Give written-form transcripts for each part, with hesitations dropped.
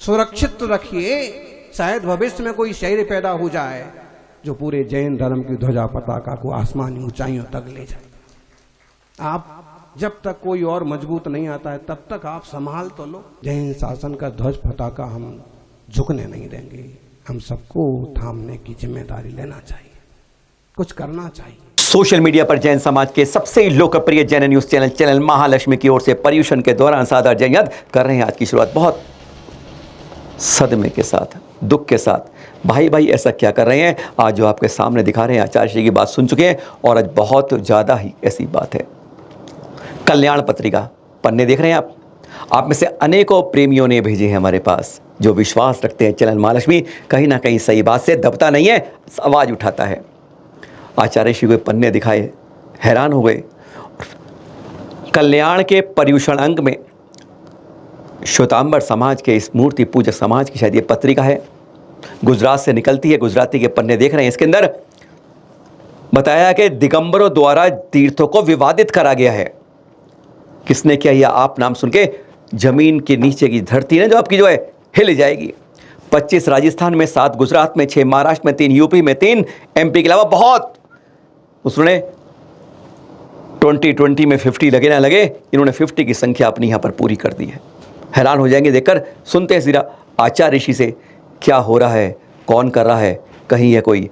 सुरक्षित रखिए, शायद भविष्य में कोई शहर पैदा हो जाए जो पूरे जैन धर्म की ध्वजा पताका को आसमानी ऊंचाइयों तक ले जाए। आप जब तक कोई और मजबूत नहीं आता है तब तक आप संभाल तो लो। जैन शासन का ध्वज पताका हम झुकने नहीं देंगे। हम सबको थामने की जिम्मेदारी लेना चाहिए, कुछ करना चाहिए। सोशल मीडिया पर जैन समाज के सबसे लोकप्रिय जैन न्यूज चैनल महालक्ष्मी की ओर से पर्यूषण के दौरान साधारण जैन याद कर रहे हैं आज की शुरुआत बहुत सदमे के साथ, दुख के साथ। भाई ऐसा क्या कर रहे हैं? आज जो आपके सामने दिखा रहे हैं, आचार्य श्री की बात सुन चुके हैं और आज बहुत ज़्यादा ही ऐसी बात है। कल्याण पत्रिका पन्ने देख रहे हैं आप में से अनेकों प्रेमियों ने भेजे हैं हमारे पास, जो विश्वास रखते हैं चैनल महालक्ष्मी कहीं ना कहीं सही बात से दबता नहीं है, आवाज़ उठाता है। आचार्य श्री को पन्ने दिखाए, हैरान हो गए। कल्याण के पर्यूषण अंक में श्वेतांबर समाज के, इस मूर्ति पूजक समाज की शायद ये पत्रिका है, गुजरात से निकलती है। गुजराती के पन्ने देख रहे हैं। इसके अंदर बताया कि दिगंबरों द्वारा तीर्थों को विवादित करा गया है। किसने किया? यह आप नाम सुन के जमीन के नीचे की धरती ने जो आपकी जो है हिल जाएगी। 25 राजस्थान में, 7 गुजरात में, 6 महाराष्ट्र में, 3 यूपी में, 3 एमपी के अलावा बहुत, उसने 2020 में 50 लगे ना लगे, इन्होंने 50 की संख्या अपनी यहाँ पर पूरी कर दी है। हैरान हो जाएंगे देखकर। सुनते हैं जरा आचार्य ऋषि से क्या हो रहा है, कौन कर रहा है, कहीं यह कोई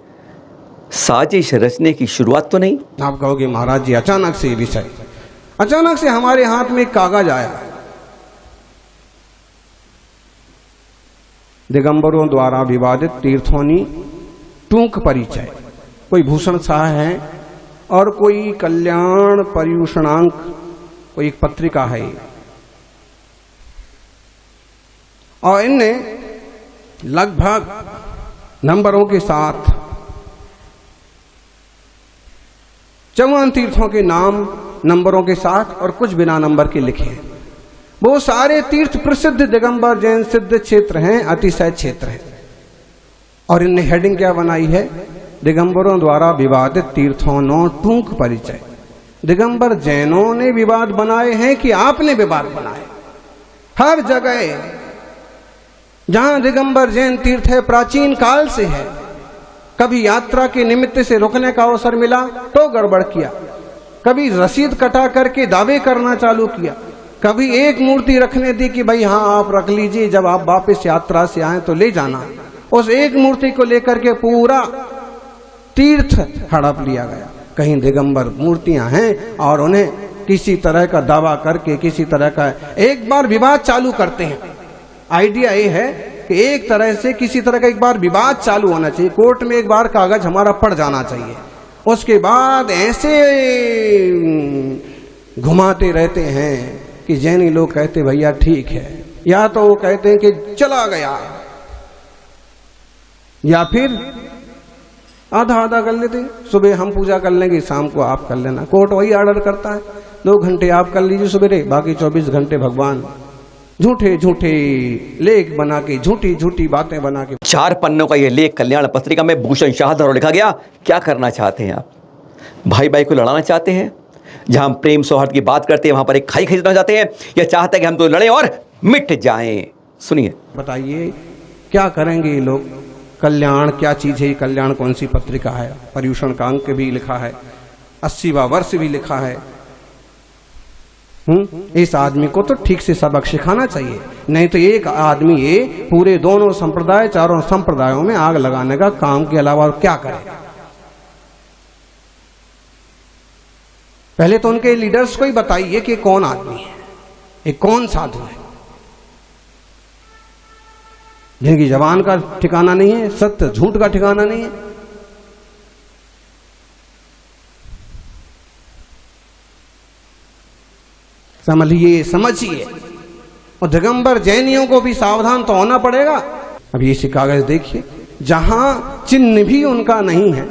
साजिश रचने की शुरुआत तो नहीं? आप कहोगे महाराज जी अचानक से विषय, अचानक से हमारे हाथ में एक कागज आया, दिगंबरों द्वारा विवादित तीर्थोनी टूंक परिचय। कोई भूषण शाह है और कोई कल्याण पर्यूषणांक, कोई एक पत्रिका है, और इनने लगभग नंबरों के साथ 54 तीर्थों के नाम नंबरों के साथ और कुछ बिना नंबर के लिखे हैं। वो सारे तीर्थ प्रसिद्ध दिगंबर जैन सिद्ध क्षेत्र हैं, अतिशय क्षेत्र हैं। और इनने हेडिंग क्या बनाई है? दिगंबरों द्वारा विवादित तीर्थों नो टूंक परिचय। दिगंबर जैनों ने विवाद बनाए हैं कि आपने विवाद बनाए? हर जगह जहां दिगंबर जैन तीर्थ है प्राचीन काल से है। कभी यात्रा के निमित्त से रुकने का अवसर मिला तो गड़बड़ किया, कभी रसीद कटा करके दावे करना चालू किया, कभी एक मूर्ति रखने दी कि भाई हाँ आप रख लीजिए, जब आप वापस यात्रा से आए तो ले जाना। उस एक मूर्ति को लेकर के पूरा तीर्थ हड़प लिया गया। कहीं दिगंबर मूर्तियां हैं और उन्हें किसी तरह का दावा करके, किसी तरह का एक बार विवाद चालू करते हैं। आइडिया ये है कि एक तरह से किसी तरह का एक बार विवाद चालू होना चाहिए, कोर्ट में एक बार कागज हमारा पड़ जाना चाहिए। उसके बाद ऐसे घुमाते रहते हैं कि जैनी लोग कहते भैया ठीक है, या तो वो कहते हैं कि चला गया, या फिर आधा आधा कर लेते, सुबह हम पूजा कर लेंगे, शाम को आप कर लेना। कोर्ट वही ऑर्डर करता है, 2 घंटे आप कर लीजिए सुबह, बाकी 24 घंटे भगवान। झूठे झूठे लेख बना के, झूठी झूठी बातें बना के। 4 पन्नों का ये लेख कल्याण पत्रिका में भूषण शाह द्वारा लिखा गया। क्या करना चाहते हैं आप? भाई को लड़ाना चाहते हैं? जहां हम प्रेम सौहार्द की बात करते हैं वहां पर एक खाई खींचना चाहते हैं, या चाहते हैं कि हम तो लड़ें और मिट जाएं? सुनिए, बताइए क्या करेंगे ये लोग? कल्याण क्या चीज है? कल्याण कौन सी पत्रिका है? पर्यूषण का अंक भी लिखा है, 80वां वर्ष भी लिखा है। इस आदमी को तो ठीक से सबक सिखाना चाहिए, नहीं तो एक आदमी ये पूरे दोनों संप्रदाय, चारों संप्रदायों में आग लगाने का काम के अलावा और क्या करे? पहले तो उनके लीडर्स को ही बताइए कि कौन आदमी है, ये कौन साधु है, जिनकी जबान का ठिकाना नहीं है, सत्य झूठ का ठिकाना नहीं है। समझिए। और दिगंबर जैनियों को भी सावधान तो होना पड़ेगा। अब ये कागज देखिए, जहां चिन्ह भी उनका नहीं है।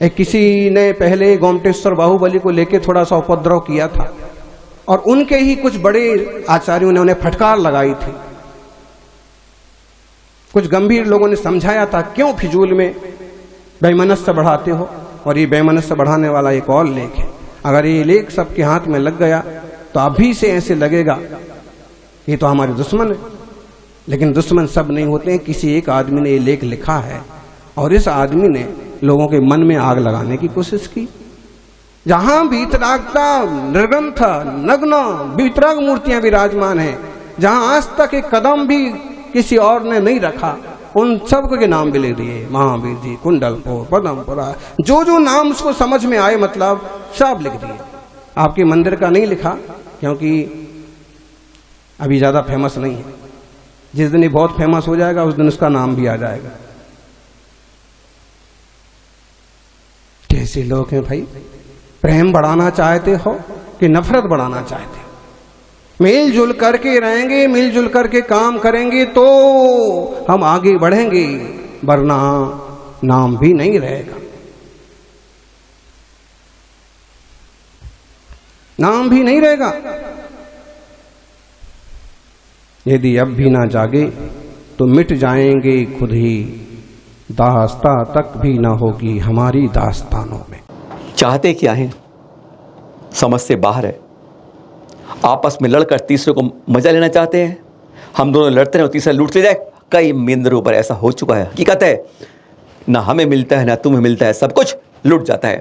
एक किसी ने पहले गोमटेश्वर बाहुबली को लेके थोड़ा सा उपद्रव किया था और उनके ही कुछ बड़े आचार्यों ने उन्हें फटकार लगाई थी। कुछ गंभीर लोगों ने समझाया था क्यों फिजूल में वैमनस्य बढ़ाते हो, और ये वैमनस्य बढ़ाने वाला एक और लेख है। अगर ये लेख सबके हाथ में लग गया तो अभी से ऐसे लगेगा ये तो हमारे दुश्मन है, लेकिन दुश्मन सब नहीं होते हैं। किसी एक आदमी ने ये लेख लिखा है और इस आदमी ने लोगों के मन में आग लगाने की कोशिश की। जहां वीतरागता, निर्गंथ, नग्न वीतराग मूर्तियां विराजमान हैं, जहां आज तक एक कदम भी किसी और ने नहीं रखा, उन सब के नाम भी लिख दिए। महावीर जी, कुंडलपुर, पदमपुरा, जो जो नाम उसको समझ में आए मतलब सब लिख दिए। आपके मंदिर का नहीं लिखा क्योंकि अभी ज्यादा फेमस नहीं है। जिस दिन ये बहुत फेमस हो जाएगा उस दिन उसका नाम भी आ जाएगा। कैसे लोग हैं भाई? प्रेम बढ़ाना चाहते हो कि नफरत बढ़ाना चाहते हो? मिलजुल करके रहेंगे, मिलजुल करके काम करेंगे तो हम आगे बढ़ेंगे, वरना नाम भी नहीं रहेगा, नाम भी नहीं रहेगा। यदि अब भी ना जागे तो मिट जाएंगे खुद ही, दास्ता तक भी ना होगी हमारी दास्तानों में। चाहते क्या है समझ से बाहर है। आपस में लड़कर तीसरे को मजा लेना चाहते हैं। हम दोनों लड़ते रहे और तीसरा लूट ले जाए। कई मंदिरों पर ऐसा हो चुका है, हकीकत है। ना हमें मिलता है ना तुम्हें मिलता है, सब कुछ लूट जाता है।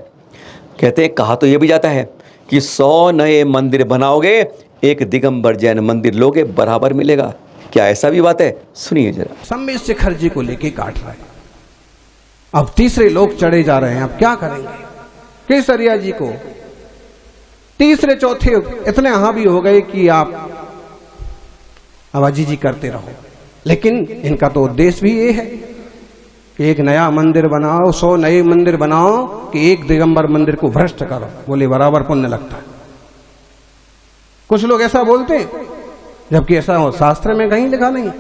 कहते हैं, कहा तो यह भी जाता है कि 100 नए मंदिर बनाओगे, एक दिगंबर जैन मंदिर लोगे, बराबर मिलेगा। क्या ऐसा भी बात है? सुनिए जरा। सम्मेद शिखर जी को लेके काट रहा है, अब तीसरे लोग चढ़े जा रहे हैं। अब क्या करेंगे? केसरिया जी को तीसरे चौथे इतने हावी हो गए कि आप आवाजी जी करते रहो। लेकिन इनका तो उद्देश्य भी ये है कि एक नया मंदिर बनाओ, 100 नए मंदिर बनाओ, कि एक दिगंबर मंदिर को भ्रष्ट करो। बोले बराबर पुण्य लगता है। कुछ लोग ऐसा बोलते हैं, जबकि ऐसा शास्त्र में कहीं लिखा नहीं।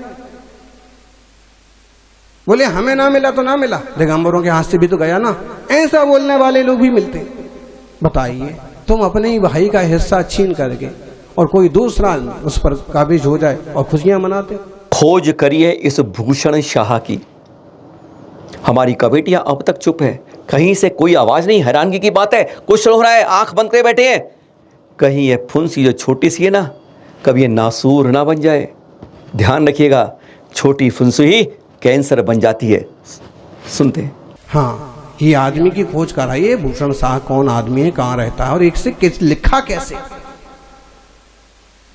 बोले हमें ना मिला तो ना मिला, दिगंबरों के हाथ से भी तो गया ना। ऐसा बोलने वाले लोग भी मिलते। बताइए, तुम अपने ही भाई का हिस्सा छीन करके और कोई दूसरा उस पर काबिज हो जाए और खुशियां मनाते। खोज करिए इस भूषण शाह की। हमारी कमेटियां अब तक चुप है, कहीं से कोई आवाज नहीं। हैरानगी की बात है, कुछ हो रहा है, आंख बंद करे बैठे हैं। कहीं ये फुंसी जो छोटी सी है ना, कभी ये नासूर ना बन जाए। ध्यान रखिएगा, छोटी फुंसी ही कैंसर बन जाती है। सुनते हैं। हाँ, ये आदमी की खोज कराइए, भूषण शाह कौन आदमी है, कहाँ रहता है और एक से किस लिखा कैसे,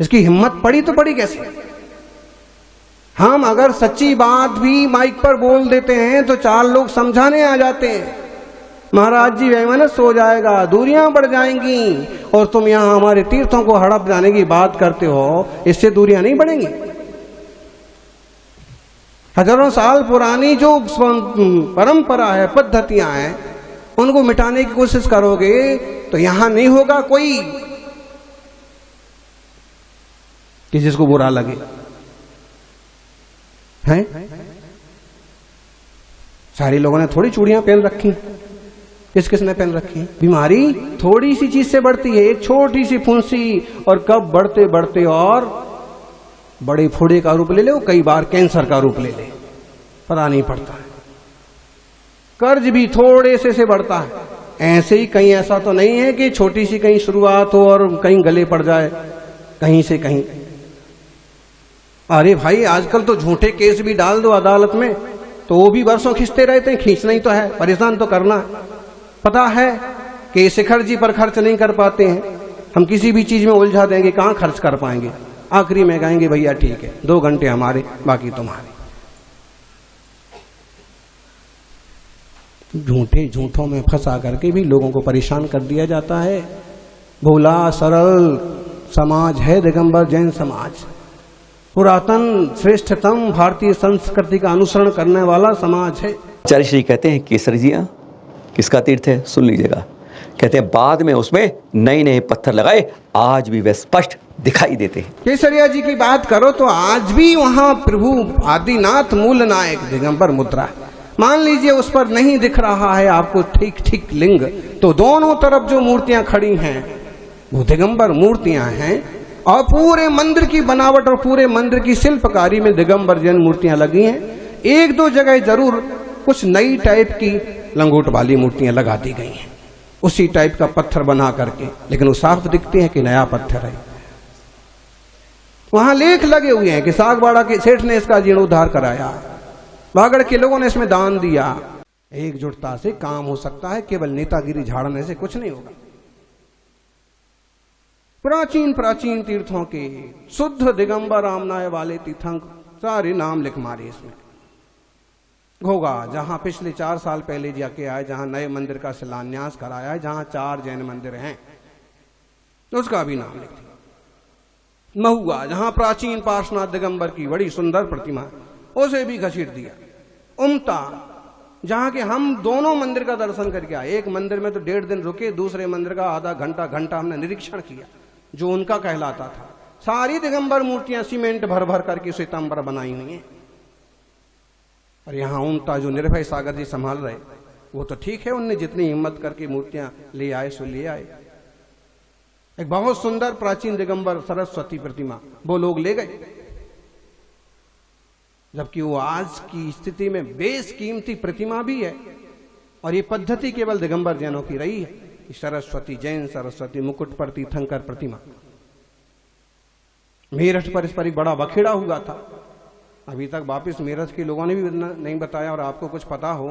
इसकी हिम्मत पड़ी तो पड़ी कैसे। हम अगर सच्ची बात भी माइक पर बोल देते हैं तो 4 लोग समझाने आ जाते हैं। महाराज जी वैमनस्य हो जाएगा, दूरियां बढ़ जाएंगी, और तुम यहां हमारे तीर्थों को हड़प जाने की बात करते हो, इससे दूरियां नहीं बढ़ेंगी। हजारों साल पुरानी जो परंपरा है, पद्धतियां हैं, उनको मिटाने की कोशिश करोगे तो यहां नहीं होगा कोई कि जिसको बुरा लगे। हैं? सारे लोगों ने थोड़ी चूड़ियां पहन रखी, किस किसने पहन रखी? बीमारी थोड़ी सी चीज से बढ़ती है, एक छोटी सी फुंसी, और कब बढ़ते बढ़ते और बड़े फोड़े का रूप ले ले, कई बार कैंसर का रूप ले ले, पता नहीं पड़ता है। कर्ज भी थोड़े से बढ़ता है। ऐसे ही कहीं ऐसा तो नहीं है कि छोटी सी कहीं शुरुआत हो और कहीं गले पड़ जाए कहीं से कहीं। अरे भाई, आजकल तो झूठे केस भी डाल दो अदालत में तो वो भी वर्षों खींचते रहते हैं। खींचना ही तो है, परेशान तो करना है। पता है कि शिखर जी पर खर्च नहीं कर पाते हैं, हम किसी भी चीज में उलझा देंगे, कहां खर्च कर पाएंगे। आखिरी में कहेंगे भैया ठीक है, 2 घंटे हमारे, बाकी तुम्हारे। झूठों में फंसा करके भी लोगों को परेशान कर दिया जाता है। भोला सरल समाज है दिगंबर जैन समाज। पुरातन श्रेष्ठतम भारतीय संस्कृति का अनुसरण करने वाला समाज है। आचार्य श्री कहते हैं, केसरिया किसका तीर्थ है? सुन लीजिएगा। कहते हैं, बाद में उसमें नए नए पत्थर लगाए, आज भी वे स्पष्ट दिखाई देते हैं। केसरिया जी की बात करो तो आज भी वहां प्रभु आदिनाथ मूल नायक दिगंबर मुद्रा है। मान लीजिए उस पर नहीं दिख रहा है आपको ठीक ठीक लिंग, तो दोनों तरफ जो मूर्तियां खड़ी हैं वो दिगंबर मूर्तियां हैं, और पूरे मंदिर की बनावट और पूरे मंदिर की शिल्पकारी में दिगंबर जैन मूर्तियां लगी हैं। 1-2 जगह जरूर कुछ नई टाइप की लंगोट वाली मूर्तियां लगा दी गई हैं, उसी टाइप का पत्थर बना करके, लेकिन वो साफ दिखते हैं कि नया पत्थर है। वहां लेख लगे हुए हैं कि सागवाड़ा के सेठ ने इसका जीर्णोद्धार कराया, बागड़ के लोगों ने इसमें दान दिया। एकजुटता से काम हो सकता है, केवल नेतागिरी झाड़ने से कुछ नहीं होगा। प्राचीन प्राचीन तीर्थों के शुद्ध दिगंबर रामनाय वाले तीर्थंकर सारे नाम लिख मारे इसमें। घोगा, जहां पिछले 4 साल पहले जाके आए, जहां नए मंदिर का शिलान्यास कराया है, जहां 4 जैन मंदिर हैं, उसका भी नाम लिख दिया। महुआ, जहां प्राचीन पार्श्वनाथ दिगंबर की बड़ी सुंदर प्रतिमा है, उसे भी घसीट दिया। उमता, जहां के हम दोनों मंदिर का दर्शन करके आए, एक मंदिर में तो 1.5 दिन रुके, दूसरे मंदिर का आधा घंटा हमने निरीक्षण किया जो उनका कहलाता था। सारी दिगंबर मूर्तियां सीमेंट भर भर करके श्वेतांबर बनाई हुई हैं। और यहां उमता जो निर्भय सागर जी संभाल रहे, वो तो ठीक है, उनने जितनी हिम्मत करके मूर्तियां ले आए सो ले आए। एक बहुत सुंदर प्राचीन दिगंबर सरस्वती प्रतिमा वो लोग ले गए, जबकि वो आज की स्थिति में बेशकीमती प्रतिमा भी है। और ये पद्धति केवल दिगंबर जैनों की रही है, सरस्वती जैन सरस्वती मुकुट पर तीर्थंकर प्रतिमा। मेरठ पर इस पर एक बड़ा बखेड़ा हुआ था, अभी तक वापिस मेरठ के लोगों ने भी नहीं बताया। और आपको कुछ पता हो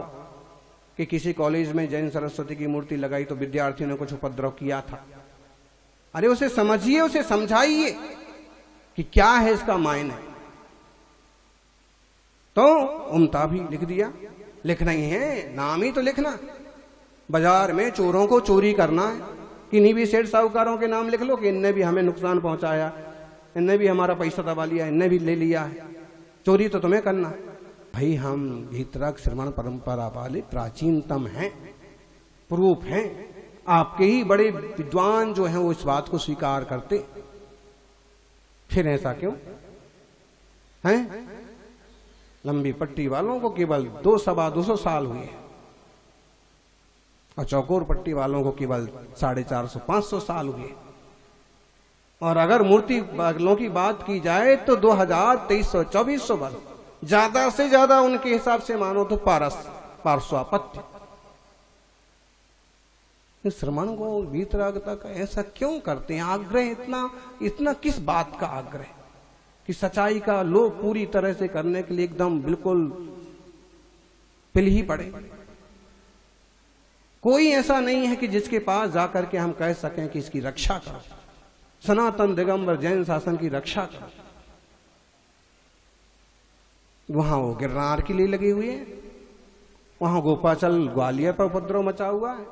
कि किसी कॉलेज में जैन सरस्वती की मूर्ति लगाई तो विद्यार्थियों ने कुछ उपद्रव किया था। अरे उसे समझिए, उसे समझाइए कि क्या है इसका मायने। तो उमता भी लिख दिया। लिखना ही है, नाम ही तो लिखना। बाजार में चोरों को चोरी करना है, किन्हीं भी सेठ साहूकारों के नाम लिख लो कि इनने भी हमें नुकसान पहुंचाया, इनने भी हमारा पैसा दबा लिया, इनने भी ले लिया है। चोरी तो तुम्हें करना है भाई। हम भीतरक श्रवण परंपरा वाले प्राचीनतम हैं, प्रूफ हैं। आपके ही बड़े विद्वान जो हैं वो इस बात को स्वीकार करते, फिर ऐसा क्यों हैं? लंबी पट्टी वालों को केवल 200-250 साल हुए और चौकोर पट्टी वालों को केवल 450-500 साल हुए। और अगर मूर्ति वालों की बात की जाए तो 2300-2400 वर्ष, ज्यादा से ज्यादा उनके हिसाब से मानो तो पार्श्वापत्य। श्रमण को वीतरागता का ऐसा क्यों करते हैं? आग्रह इतना किस बात का आग्रह कि सच्चाई का लोभ पूरी तरह से करने के लिए एकदम बिल्कुल पिल ही पड़े। कोई ऐसा नहीं है कि जिसके पास जाकर के हम कह सकें कि इसकी रक्षा करो, सनातन दिगंबर जैन शासन की रक्षा करो। वहां वो गिरनार के लिए लगी हुई है, वहां गोपाचल ग्वालियर पर उपद्रव मचा हुआ है।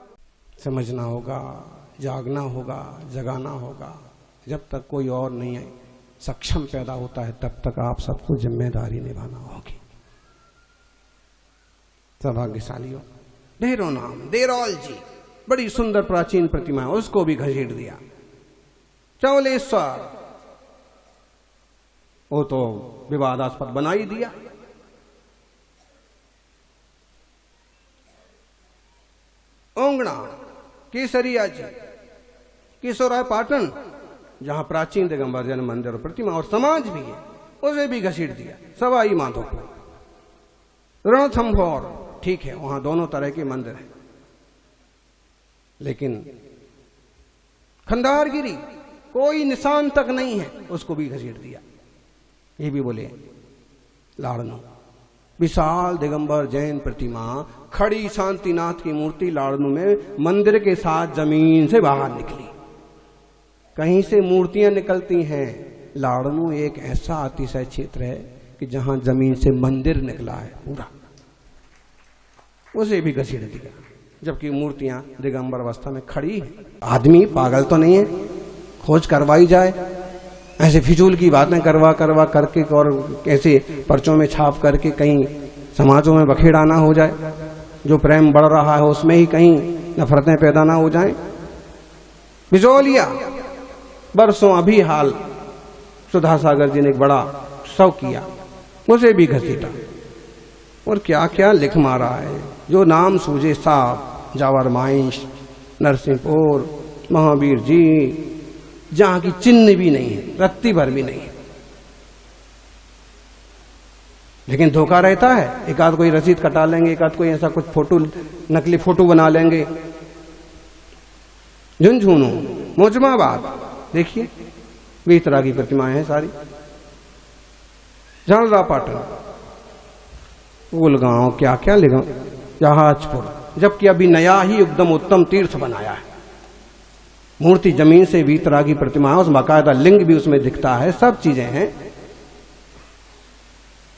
समझना होगा, जागना होगा, जगाना होगा। जब तक कोई और नहीं है सक्षम पैदा होता है, तब तक आप सबको जिम्मेदारी निभाना होगी। सौभाग्यशालियों, ढेरों नाम, देरौल जी बड़ी सुंदर प्राचीन प्रतिमा है, उसको भी घसीट दिया। चौलेश्वर वो तो विवादास्पद बना ही दिया। ओंगना, केसरिया जी, केशोराय पाटन जहां प्राचीन दिगंबर जैन मंदिर और प्रतिमा और समाज भी है, उसे भी घसीट दिया। सवाई माधोपुर, रणथंभौर, ठीक है वहां दोनों तरह के मंदिर हैं, लेकिन खंडारगिरी कोई निशान तक नहीं है, उसको भी घसीट दिया। ये भी बोले लाड़नू, विशाल दिगंबर जैन प्रतिमा खड़ी शांतिनाथ की मूर्ति लाड़नू में मंदिर के साथ जमीन से बाहर निकली। कहीं से मूर्तियां निकलती हैं, लाड़नू एक ऐसा अतिशय क्षेत्र है कि जहां जमीन से मंदिर निकला है पूरा, उसे भी घसीट दिया। जबकि मूर्तियां दिगंबर अवस्था में खड़ी है। आदमी पागल तो नहीं है, खोज करवाई जाए, ऐसे फिजूल की बातें करवा करके और कैसे पर्चों में छाप करके कहीं समाजों में बखेड़ा ना हो जाए, जो प्रेम बढ़ रहा है उसमें ही कहीं नफरतें पैदा ना हो जाएं। बिजौलिया बरसों अभी हाल सुधा सागर जी ने एक बड़ा शव किया, उसे भी घसीटा। और क्या क्या लिख मारा है, जो नाम सूझे साहब, जावर माइंस, नरसिंहपुर, महावीर जी, जहां की चिन्ह भी नहीं है, रत्ती भर भी नहीं है। लेकिन धोखा रहता है, एक आध कोई रसीद कटा लेंगे, एक आध कोई ऐसा कुछ फोटो, नकली फोटो बना लेंगे। झुंझुनू, मोजमाबाद देखिए, भी तरह की प्रतिमाएं हैं सारी। झालरा पाटन, उलगांव, क्या क्या लिखा, जहाजपुर, जबकि अभी नया ही एकदम उत्तम तीर्थ बनाया है। मूर्ति जमीन से वीतरागी प्रतिमा, उस बाकायदा लिंग भी उसमें दिखता है, सब चीजें हैं,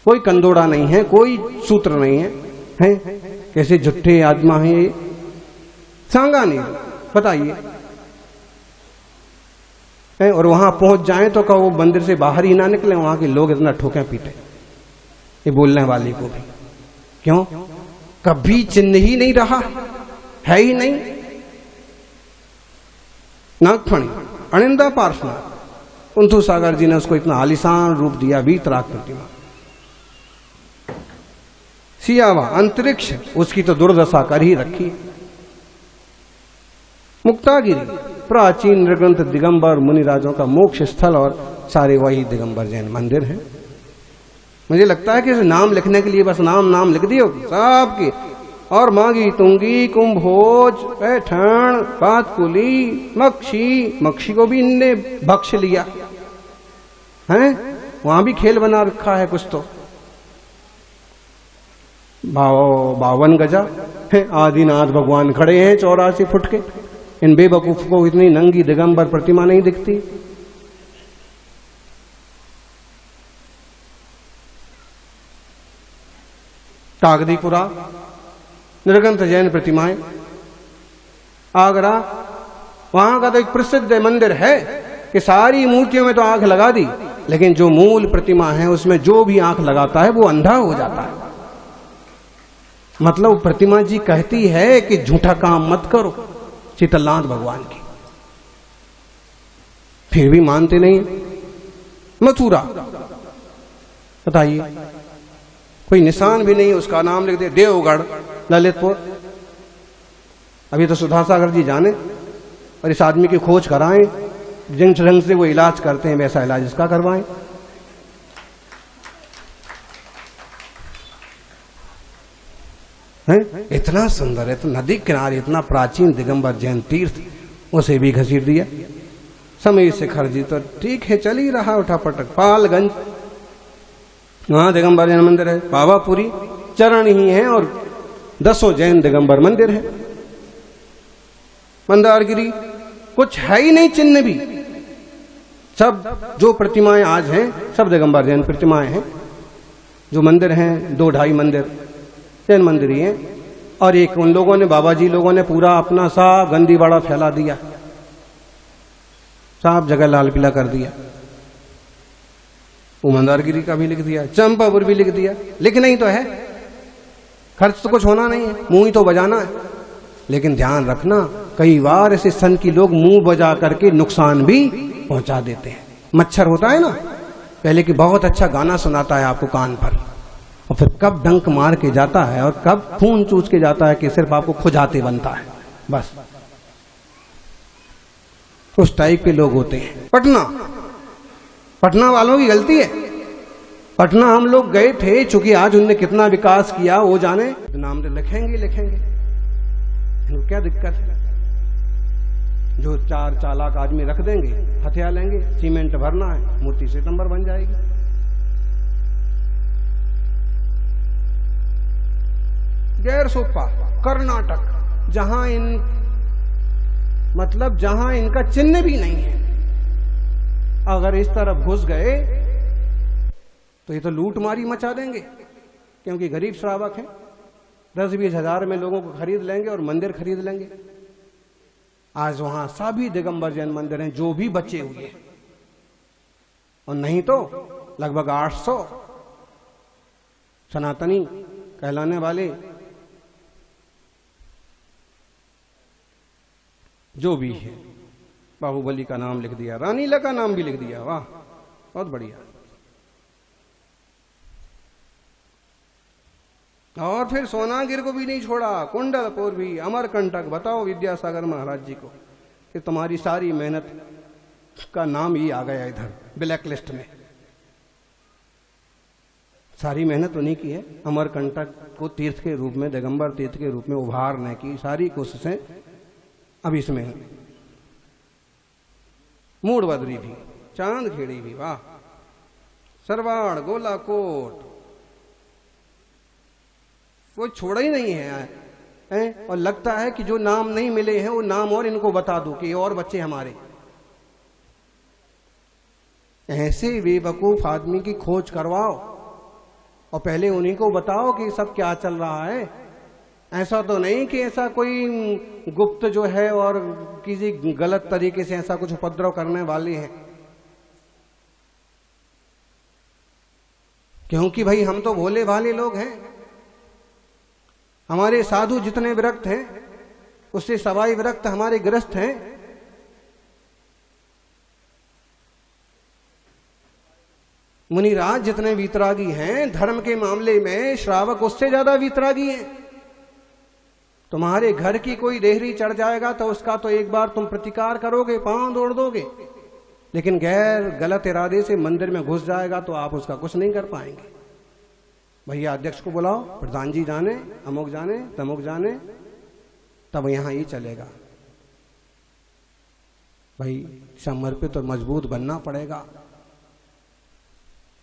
कोई कंदोड़ा नहीं है, कोई सूत्र नहीं है, हैं? कैसे झूठे आत्मा है ये, सांगा नहीं, बताइए। और वहां पहुंच जाएं तो कहो वो मंदिर से बाहर ही ना निकले, वहां के लोग इतना ठोके पीटे, ये बोलने वाले को भी। क्यों? कभी चिन्ह ही नहीं रहा, है ही नहीं। नागफणी, अनिंदा पार्श्वनाथ, कुंथू सागर जी ने उसको इतना आलिशान रूप दिया, वीतराग प्रतिमा। सियावा अंतरिक्ष, उसकी तो दुर्दशा कर ही रखी। मुक्तागिरी, प्राचीन निर्ग्रंथ दिगंबर मुनिराजों का मोक्ष स्थल, और सारे वही दिगंबर जैन मंदिर हैं। मुझे लगता है कि नाम लिखने के लिए बस नाम लिख दियो सबके, और मांगी तुंगी, कुंभोज, पैठण, पातकुली, मक्षी को भी इनने बख्श लिया है, वहां भी खेल बना रखा है कुछ तो। 52 गजा है, आदिनाथ भगवान खड़े हैं 84 फुट के। इन बेवकूफ को इतनी नंगी दिगंबर प्रतिमा नहीं दिखती। कागदीपुरा, निर्ग्रंथ जैन प्रतिमाएं। आगरा, वहां का तो एक प्रसिद्ध मंदिर है कि सारी मूर्तियों में तो आंख लगा दी, लेकिन जो मूल प्रतिमा है उसमें जो भी आंख लगाता है वो अंधा हो जाता है। मतलब प्रतिमा जी कहती है कि झूठा काम मत करो, शीतलनाथ भगवान की, फिर भी मानते नहीं। मथुरा, बताइए, कोई निशान भी नहीं, उसका नाम लिख दे देवगढ़, ललितपुर। अभी तो सुधा सागर जी जाने और इस आदमी की खोज कराएं, जिन ढंग से वो इलाज करते हैं वैसा इलाज इसका करवाएं। है? इतना सुंदर है, तो नदी किनारे इतना प्राचीन दिगंबर जैन तीर्थ, उसे भी घसीट दिया। समय शिखर जी तो ठीक है, चल ही रहा उठा पटक। पालगंज, वहां दिगंबर जैन मंदिर है। पावापुरी, चरण ही है और 10 जैन दिगंबर मंदिर है। मंदारगिरी, कुछ है ही नहीं चिन्ह भी, सब जो प्रतिमाएं आज हैं सब दिगंबर जैन प्रतिमाएं हैं। जो मंदिर हैं 2-2.5 मंदिर जैन मंदिर ही हैं, और एक उन लोगों ने, बाबा जी लोगों ने पूरा अपना साफ गंदी बाड़ा फैला दिया, साफ जगह लाल पीला कर दिया। वो मंदारगिरी का भी लिख दिया, चंपापुर भी लिख दिया। लिखना ही तो है, खर्च तो कुछ होना नहीं है, मुंह ही तो बजाना है। लेकिन ध्यान रखना, कई बार ऐसे संत की लोग मुंह बजा करके नुकसान भी पहुंचा देते हैं। मच्छर होता है ना, पहले कि बहुत अच्छा गाना सुनाता है आपको कान पर, और फिर कब डंक मार के जाता है और कब खून चूस के जाता है कि सिर्फ आपको खुजाते बनता है, बस उस टाइप के लोग होते हैं। पटना वालों की गलती है। पटना हम लोग गए थे, चूंकि आज उनने कितना विकास किया वो जाने, नाम तो लिखेंगे, क्या दिक्कत है? जो 4 चालाक आदमी रख देंगे, हथिया लेंगे, सीमेंट भरना है, मूर्ति सितंबर बन जाएगी। गैरसोपा, कर्नाटक, जहां जहां इनका चिन्ह भी नहीं है, अगर इस तरफ घुस गए तो ये तो लूट मारी मचा देंगे, क्योंकि गरीब श्रावक हैं। 10-20 हजार में लोगों को खरीद लेंगे और मंदिर खरीद लेंगे। आज वहां सभी दिगंबर जैन मंदिर हैं जो भी बचे हुए हैं, और नहीं तो लगभग 800 सनातनी कहलाने वाले जो भी है। बाहुबली का नाम लिख दिया, रानीला का नाम भी लिख दिया, वाह बहुत बढ़िया। और फिर सोनागिर को भी नहीं छोड़ा, कुंडलपुर भी, अमरकंटक। बताओ विद्यासागर महाराज जी को कि तुम्हारी सारी मेहनत का नाम ही आ गया इधर ब्लैक लिस्ट में। सारी मेहनत उन्हीं की है। अमरकंटक को तीर्थ के रूप में, दिगंबर तीर्थ के रूप में उभारने की सारी कोशिशें अब इसमें। मूड बदरी भी, चांद खेड़ी भी, वाह सरवाड़, गोलाकोट, कोई छोड़ा ही नहीं है। और लगता है कि जो नाम नहीं मिले हैं वो नाम और इनको बता दो कि और बच्चे हमारे। ऐसे बेवकूफ आदमी की खोज करवाओ और पहले उन्हीं को बताओ कि सब क्या चल रहा है। ऐसा तो नहीं कि ऐसा कोई गुप्त जो है और किसी गलत तरीके से ऐसा कुछ उपद्रव करने वाले हैं, क्योंकि भाई हम तो भोले भाले लोग हैं। हमारे साधु जितने विरक्त हैं उससे सवाई विरक्त हमारे गृहस्थ हैं। मुनिराज जितने वीतरागी हैं धर्म के मामले में, श्रावक उससे ज्यादा वीतरागी हैं। तुम्हारे घर की कोई देहरी चढ़ जाएगा तो उसका तो एक बार तुम प्रतिकार करोगे, पांव तोड़ दोगे, लेकिन गैर गलत इरादे से मंदिर में घुस जाएगा तो आप उसका कुछ नहीं कर पाएंगे। भैया अध्यक्ष को बुलाओ, प्रधान जी जाने, अमुक जाने, तमुक जाने, तब यहां ये चलेगा। भाई समर्पित और मजबूत बनना पड़ेगा,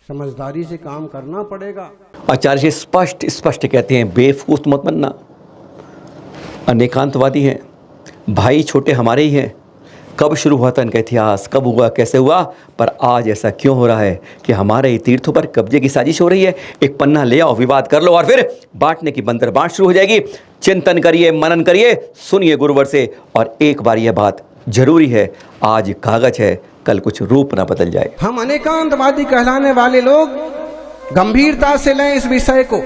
समझदारी से काम करना पड़ेगा। आचार्य जी स्पष्ट कहते हैं, बेवकूफ मत बनना। अनेकांतवादी हैं, भाई छोटे हमारे ही हैं। कब शुरू हुआ था इनका इतिहास, कब हुआ, कैसे हुआ, पर आज ऐसा क्यों हो रहा है कि हमारे ही तीर्थों पर कब्जे की साजिश हो रही है। एक पन्ना ले आओ, विवाद कर लो और फिर बांटने की बंदर बांट शुरू हो जाएगी। चिंतन करिए, मनन करिए, सुनिए गुरुवर से। और एक बार यह बात जरूरी है, आज कागज है, कल कुछ रूप ना बदल जाए। हम अनेकांतवादी कहलाने वाले लोग गंभीरता से लें इस विषय को,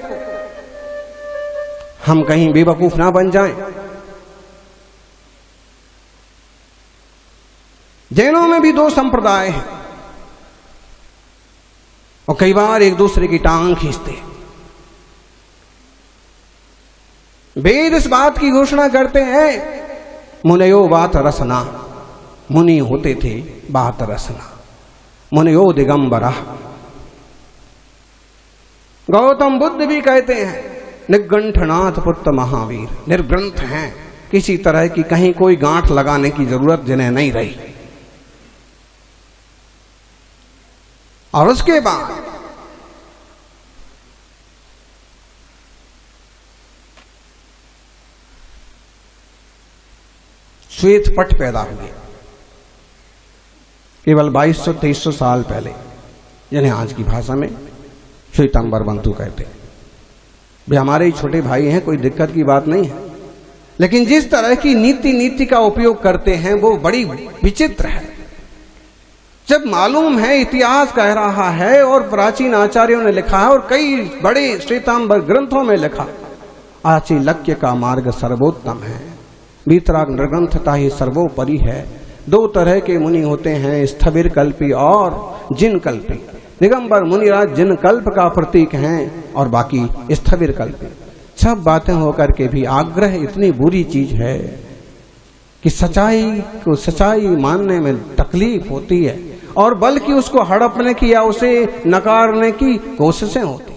हम कहीं बेवकूफ ना बन जाएं। जैनों में भी दो संप्रदाय हैं और कई बार एक दूसरे की टांग खींचते हैं। वेद इस बात की घोषणा करते हैं, मुनयो बात रसना, मुनि होते थे बात रसना, मुनयो दिगंबरा। गौतम बुद्ध भी कहते हैं, निर्ग्रंथनाथ पुत्र महावीर, निर्ग्रंथ हैं, किसी तरह की कहीं कोई गांठ लगाने की जरूरत जिन्हें नहीं रही। और उसके बाद श्वेत पट पैदा हुए केवल 2200-2300 साल पहले, जिन्हें आज की भाषा में श्वेतांबर बंधु कहते हैं। वे हमारे ही छोटे भाई हैं, कोई दिक्कत की बात नहीं है, लेकिन जिस तरह की नीति का उपयोग करते हैं वो बड़ी विचित्र है। जब मालूम है, इतिहास कह रहा है और प्राचीन आचार्यों ने लिखा है और कई बड़े श्वेतांबर ग्रंथों में लिखा, आचिलक्य का मार्ग सर्वोत्तम है, वीतराग निर्ग्रंथता ही सर्वोपरि है। दो तरह के मुनि होते हैं, स्थविर कल्पी और जिन कल्पी। दिगंबर मुनिराज जिन कल्प का प्रतीक हैं और बाकी स्थविर कल्पी। सब बातें होकर के भी आग्रह इतनी बुरी चीज है कि सच्चाई को सच्चाई मानने में तकलीफ होती है और बल्कि उसको हड़पने की या उसे नकारने की कोशिशें होती।